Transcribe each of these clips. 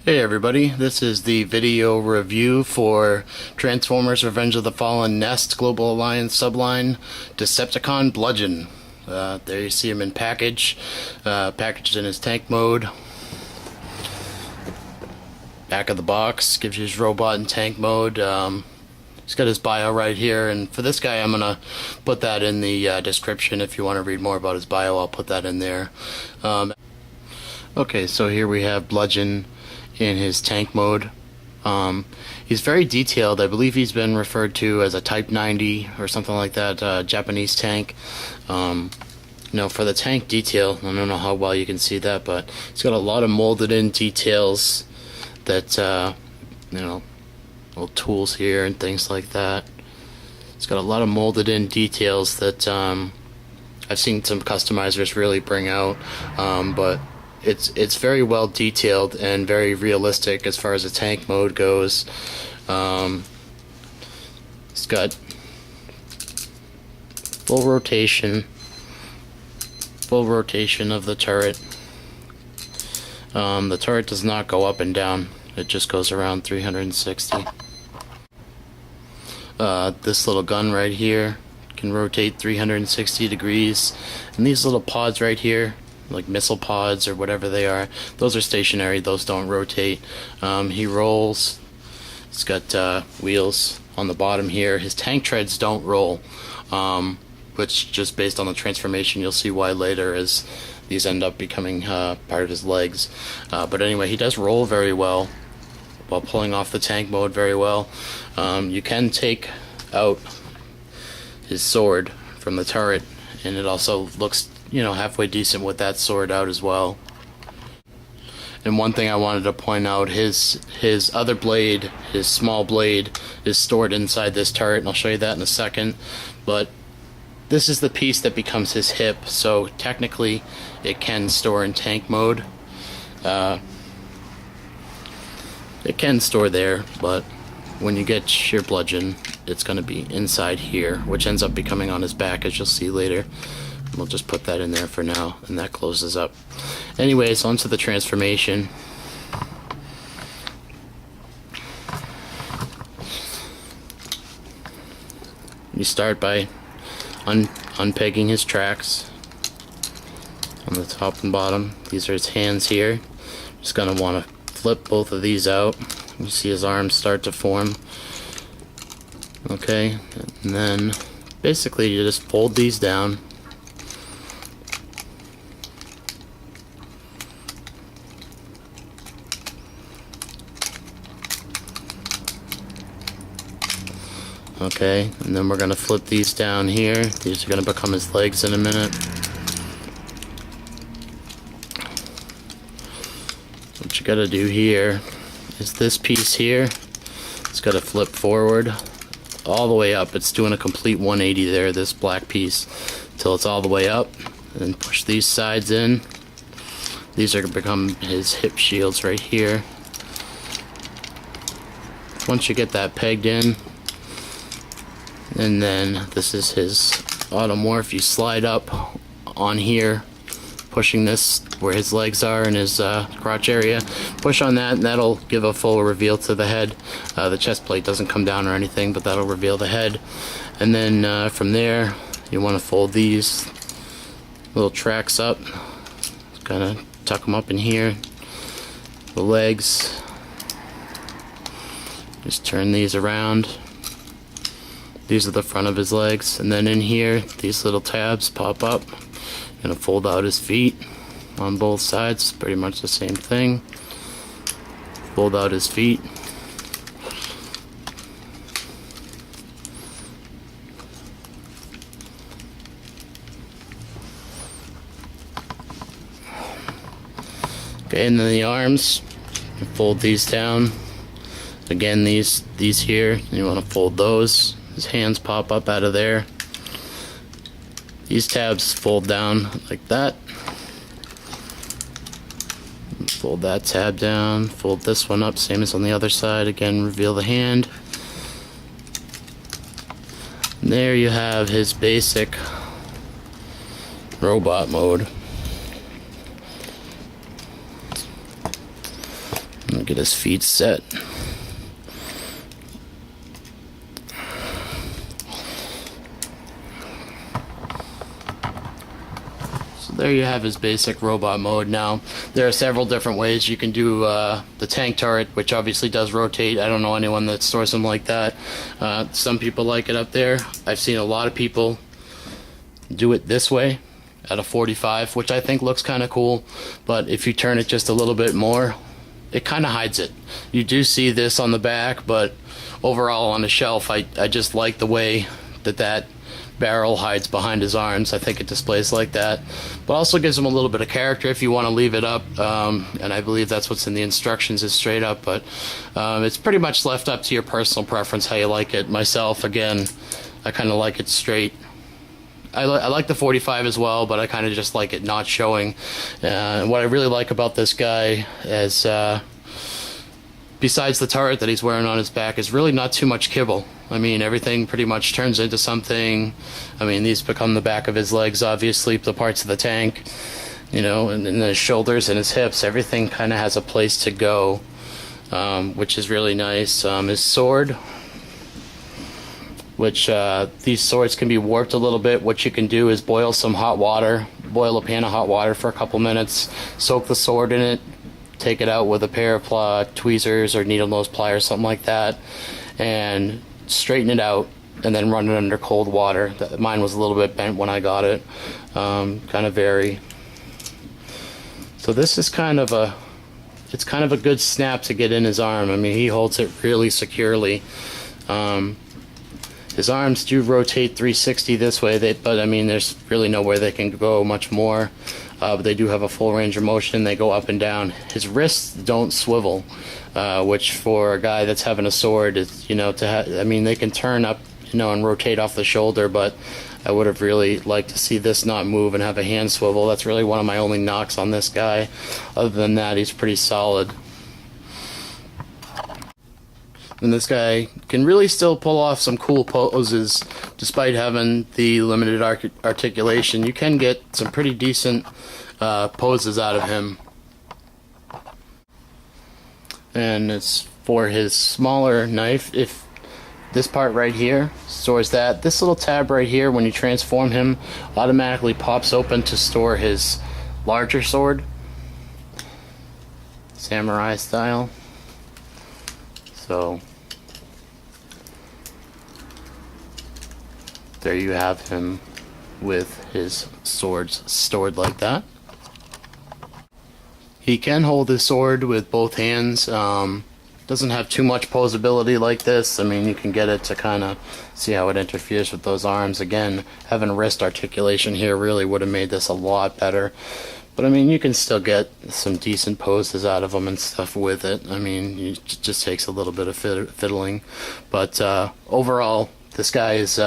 Hey everybody, this is the video review for Transformers Revenge of the Fallen Nest Global Alliance Subline Decepticon Bludgeon. There you see him in packaged in his tank mode. Back of the box gives you his robot and tank mode. He's got his bio right here, and for this guy I'm going to put that in the description. If you want to read more about his bio, I'll put that in there. Okay, so here we have Bludgeon in his tank mode. He's very detailed. I believe he's been referred to as a Type 90 or something like that, Japanese tank. You know, for the tank detail, I don't know how well you can see that, but he's got a lot of molded in details that, you know, little tools here and things like that. It's got a lot of molded in details that I've seen some customizers really bring out, but it's very well detailed and very realistic as far as the tank mode goes. It's got full rotation of the turret. The turret does not go up and down, it just goes around 360. This little gun right here can rotate 360 degrees, and these little pods right here, like missile pods or whatever they are, those are stationary, those don't rotate. He rolls. He's got wheels on the bottom here. His tank treads don't roll, which, just based on the transformation, you'll see why later as these end up becoming part of his legs. But anyway, he does roll very well while pulling off the tank mode very well. You can take out his sword from the turret, and it also looks, you know, halfway decent with that sword out as well. And one thing I wanted to point out, his other blade, his small blade, is stored inside this turret, and I'll show you that in a second. But this is the piece that becomes his hip, so technically it can store in tank mode. It can store there, but when you get your Bludgeon, it's going to be inside here, which ends up becoming on his back, as you'll see later. We'll just put that in there for now, and that closes up. Anyways, onto the transformation. You start by unpegging his tracks on the top and bottom. These are his hands here. Just gonna want to flip both of these out. You see his arms start to form. Okay, and then basically you just fold these down. Okay, and then we're going to flip these down here. These are going to become his legs in a minute. What you got to do here is this piece here, it's got to flip forward all the way up. It's doing a complete 180 there, this black piece, till it's all the way up. And then push these sides in. These are going to become his hip shields right here. Once you get that pegged in, and then this is his automorph. You slide up on here, pushing this where his legs are and his crotch area. Push on that, and that'll give a full reveal to the head. The chest plate doesn't come down or anything, but that'll reveal the head. And then from there, you want to fold these little tracks up. Kind of tuck them up in here. The legs. Just turn these around. These are the front of his legs, and then in here, these little tabs pop up. Gonna fold out his feet on both sides, pretty much the same thing. Fold out his feet. Okay, and then the arms, you fold these down. Again, these here, you want to fold those. His hands pop up out of there. These tabs fold down like that. Fold that tab down. Fold this one up, same as on the other side. Again, reveal the hand. And there you have his basic robot mode. Get his feet set. So there you have his basic robot mode. Now there are several different ways you can do the tank turret, which obviously does rotate. I don't know anyone that stores them like that. Some people like it up there. I've seen a lot of people do it this way at a 45, which I think looks kind of cool, but if you turn it just a little bit more, it kind of hides it. You do see this on the back, but overall on the shelf, I just like the way that barrel hides behind his arms. I think it displays like that, but also gives him a little bit of character if you want to leave it up, and I believe that's what's in the instructions, is straight up, but it's pretty much left up to your personal preference how you like it. Myself, again, I kind of like it straight. I like the 45 as well, but I kind of just like it not showing. What I really like about this guy is, besides the turret that he's wearing on his back, is really not too much kibble. I mean, everything pretty much turns into something. I mean, these become the back of his legs, obviously, the parts of the tank, you know, and his shoulders and his hips. Everything kind of has a place to go, which is really nice. His sword, which these swords can be warped a little bit. What you can do is boil some hot water, boil a pan of hot water for a couple minutes, soak the sword in it, take it out with a pair of tweezers or needle nose pliers, something like that, and straighten it out, and then run it under cold water. Mine was a little bit bent when I got it, kind of vary. So this is it's kind of a good snap to get in his arm. I mean, he holds it really securely. His arms do rotate 360 this way, but I mean, there's really nowhere they can go much more. But they do have a full range of motion. They go up and down. His wrists don't swivel, which for a guy that's having a sword is, you know, I mean, they can turn up, you know, and rotate off the shoulder, but I would have really liked to see this not move and have a hand swivel. That's really one of my only knocks on this guy. Other than that, he's pretty solid. And this guy can really still pull off some cool poses despite having the limited articulation. You can get some pretty decent poses out of him. And it's for his smaller knife. If this part right here stores that, this little tab right here, when you transform him, automatically pops open to store his larger sword, samurai style. So there you have him with his swords stored like that. He can hold his sword with both hands. Doesn't have too much posability like this. I mean, you can get it to kind of see how it interferes with those arms. Again, having wrist articulation here really would have made this a lot better. But I mean, you can still get some decent poses out of them and stuff with it. I mean, it just takes a little bit of fiddling. But overall, this guy is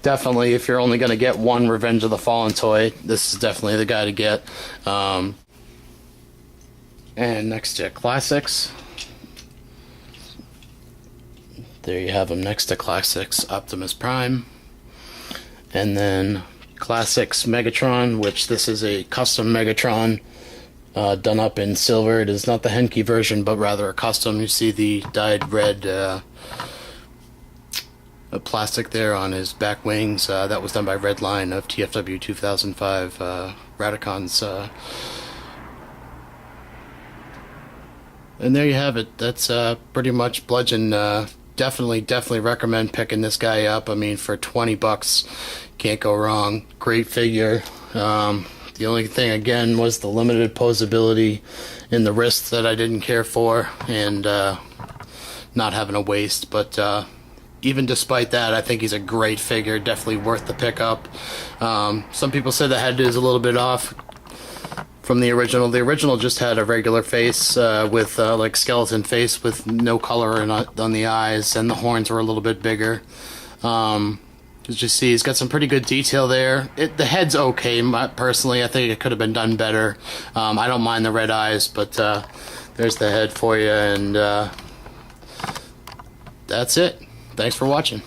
definitely, if you're only going to get one Revenge of the Fallen toy, this is definitely the guy to get. And next to Classics, there you have him next to Classics Optimus Prime. And then Classics Megatron, which this is a custom Megatron done up in silver. It is not the Henke version, but rather a custom. You see the dyed red plastic there on his back wings. That was done by Redline of TFW 2005 Radicon's. And there you have it. That's pretty much Bludgeon. Definitely recommend picking this guy up. I mean, for $20, can't go wrong. Great figure. The only thing, again, was the limited posability in the wrists that I didn't care for, and not having a waist. But even despite that, I think he's a great figure. Definitely worth the pickup. Some people said the head is a little bit off from the original. The original just had a regular face with like skeleton face with no color on the eyes, and the horns were a little bit bigger. As you see, he's got some pretty good detail there. The head's okay. Personally, I think it could have been done better. I don't mind the red eyes, but there's the head for you, and that's it. Thanks for watching.